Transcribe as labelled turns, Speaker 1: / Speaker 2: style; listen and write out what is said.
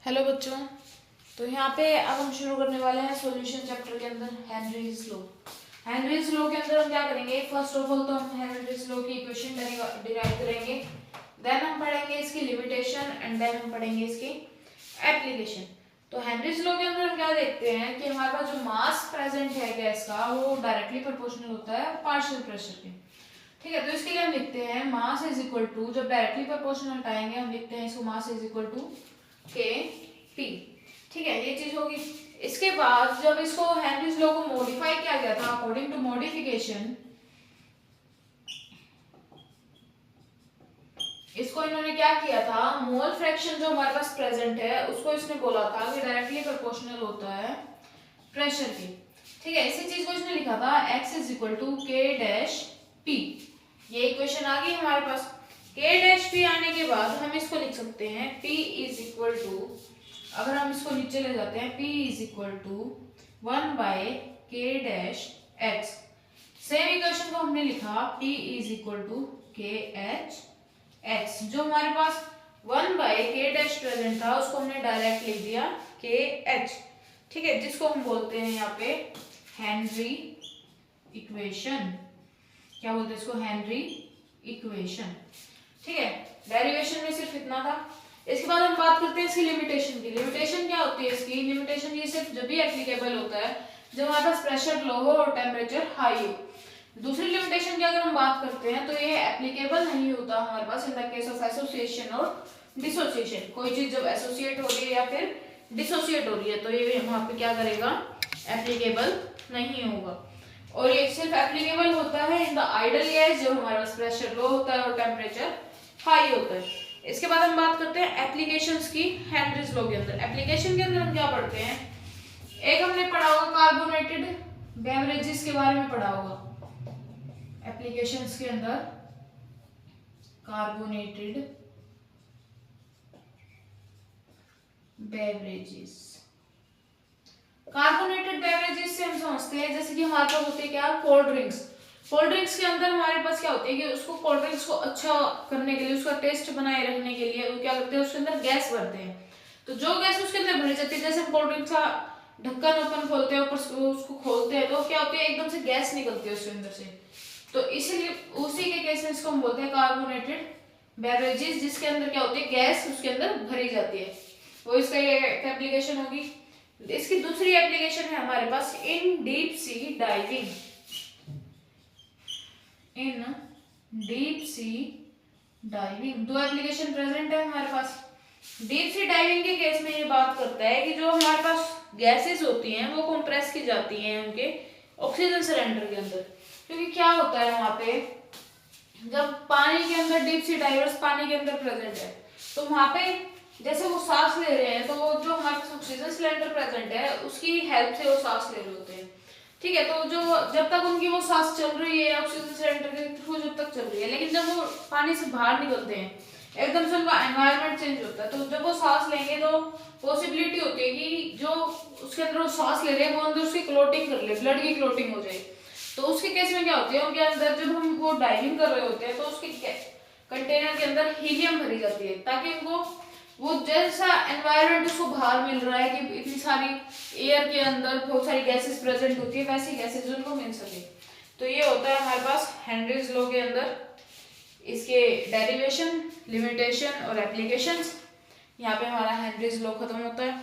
Speaker 1: Hello बच्चों। तो यहाँ पे अब हम शुरू करने वाले हैं सॉल्यूशन चैप्टर के अंदर हेनरीज लॉ। हेनरीज लॉ के अंदर हम क्या करेंगे, फर्स्ट ऑफ ऑल तो हम हेनरीज लॉ की इक्वेशन डिराइव करेंगे, देन हम पढ़ेंगे इसकी लिमिटेशन एंड देन हम पढ़ेंगे इसकी एप्लीकेशन। तो हेनरीज लॉ के अंदर हम क्या देखते हैं कि हमारे पास जो मास प्रेजेंट है गैस का वो डायरेक्टली प्रोपोर्शनल होता है पार्शियल प्रेशर के। ठीक है, तो इसके लिए हम लिखते हैं मास इज इक्वल टू, जब डायरेक्टली प्रोपोर्शनल हटाएंगे हम लिखते हैं इसको मास इज इक्वल टू के पी। ठीक है, ये चीज होगी। इसके बाद जब इसको हेनरीज लॉ को मॉडिफाई किया गया था अकॉर्डिंग टू मॉडिफिकेशन, इसको इन्होंने क्या किया था, मोल फ्रैक्शन जो हमारे पास प्रेजेंट है उसको इसने बोला था कि डायरेक्टली प्रोपोर्शनल होता है प्रेशर के। ठीक है, इसी चीज को इसने लिखा था x इज इक्वल टू के डैश पी। ये इक्वेशन आ गई हमारे पास। के डैश पी आने के बाद हम इसको लिख सकते हैं p इज इक्वल टू, अगर हम इसको नीचे ले जाते हैं p is equal to 1 by K dash x। Same equation को हमने लिखा p is equal to K H x, जो हमारे पास 1 बाय के डैश प्रेजेंट था उसको हमने डायरेक्ट लिख दिया के एच। ठीक है, जिसको हम बोलते हैं यहाँ पे हेनरी इक्वेशन। क्या बोलते हैं इसको, हेनरी इक्वेशन। ठीक है, डेरिवेशन में सिर्फ इतना था। इसके बाद हम बात करते हैं इसकी लिमिटेशन की। लिमिटेशन क्या होती है इसकी, लिमिटेशन ये सिर्फ जब भी एप्लीकेबल होता है जब हमारे पास प्रेशर लो हो और टेम्परेचर हाई हो। दूसरी लिमिटेशन की अगर हम बात करते हैं तो ये एप्लीकेबल नहीं होता हमारे पास in the case of association और डिसोसिएशन। कोई चीज जब एसोसिएट हो रही है या फिर डिसोसिएट हो रही है तो ये वहां पे क्या करेगा, एप्लीकेबल नहीं होगा। और ये सिर्फ एप्लीकेबल होता है इन द आइडल गैस जब हमारे पास प्रेशर लो होता है और टेम्परेचर हाई होता है। इसके बाद हम बात करते हैं एप्लीकेशंस की हेनरीज लॉ के अंदर। एप्लीकेशन के अंदर हम क्या पढ़ते हैं, एक हमने पढ़ा होगा कार्बोनेटेड बेवरेजेस के बारे में पढ़ा होगा। एप्लीकेशंस के अंदर कार्बोनेटेड बेवरेजेस, कार्बोनेटेड बेवरेजेस से हम समझते हैं जैसे कि हमारे पास होते हैं क्या, कोल्ड ड्रिंक्स। कोल्ड ड्रिंक्स के अंदर हमारे पास क्या होती है कि उसको कोल्ड ड्रिंक्स को अच्छा करने के लिए, उसका टेस्ट बनाए रखने के लिए वो क्या करते हैं, उसके अंदर गैस भरते हैं। तो जो गैस उसके अंदर भरी जाती है, जैसे हम कोल्ड ड्रिंक्स का ढक्कन ओपन खोलते हैं, ऊपर उसको खोलते हैं तो क्या होती है, एकदम से गैस निकलती है उसके अंदर से। तो इसीलिए उसी के केस में इसको हम बोलते हैं कार्बोनेटेड बेवरेजेस, जिसके अंदर क्या होती है, गैस उसके अंदर भरी जाती है। वो इसका ये एप्लीकेशन होगी। इसकी दूसरी एप्लीकेशन है हमारे पास in deep sea diving. In deep sea diving दो एप्लीकेशन प्रेजेंट है हमारे पास। डीप सी डाइविंग के केस में ये बात करता है कि जो हमारे पास गैसेस होती हैं वो कंप्रेस की जाती हैं उनके ऑक्सीजन सिलेंडर के अंदर। क्योंकि क्या होता है वहां पे, जब पानी के अंदर डीप सी डाइवर्स पानी के अंदर प्रेजेंट है तो वहां पे जैसे वो सांस ले रहे हैं तो वो जो हमारे पास ऑक्सीजन सिलेंडर प्रेजेंट है उसकी हेल्प से वो सांस ले रहे होते हैं। ठीक है, तो जो जब तक उनकी वो सांस चल रही है ऑक्सीजन सिलेंडर के थ्रू जब तक चल रही है, लेकिन जब वो पानी से बाहर निकलते हैं एकदम से उनका एनवायरनमेंट चेंज होता है। तो जब वो सांस लेंगे तो पॉसिबिलिटी होती है कि जो उसके अंदर वो सांस ले रहे हैं वो अंदर उसकी क्लोटिंग कर ले, ब्लड की क्लोटिंग हो जाए। तो उसके केस में क्या होती है, उनके अंदर जब हम वो डाइविंग कर रहे होते हैं तो उसके कंटेनर के अंदर हीलियम भरी जाती है ताकि उनको वो जैसा एनवायरनमेंट उसको बाहर मिल रहा है कि इतनी सारी एयर के अंदर बहुत सारी गैसेस प्रेजेंट होती है, वैसी गैसेस उनको मिल सके। तो ये होता है हमारे पास हेनरीज लॉ के अंदर इसके डेरिवेशन, लिमिटेशन और एप्लीकेशंस। यहाँ पे हमारा हेनरीज लॉ खत्म होता है।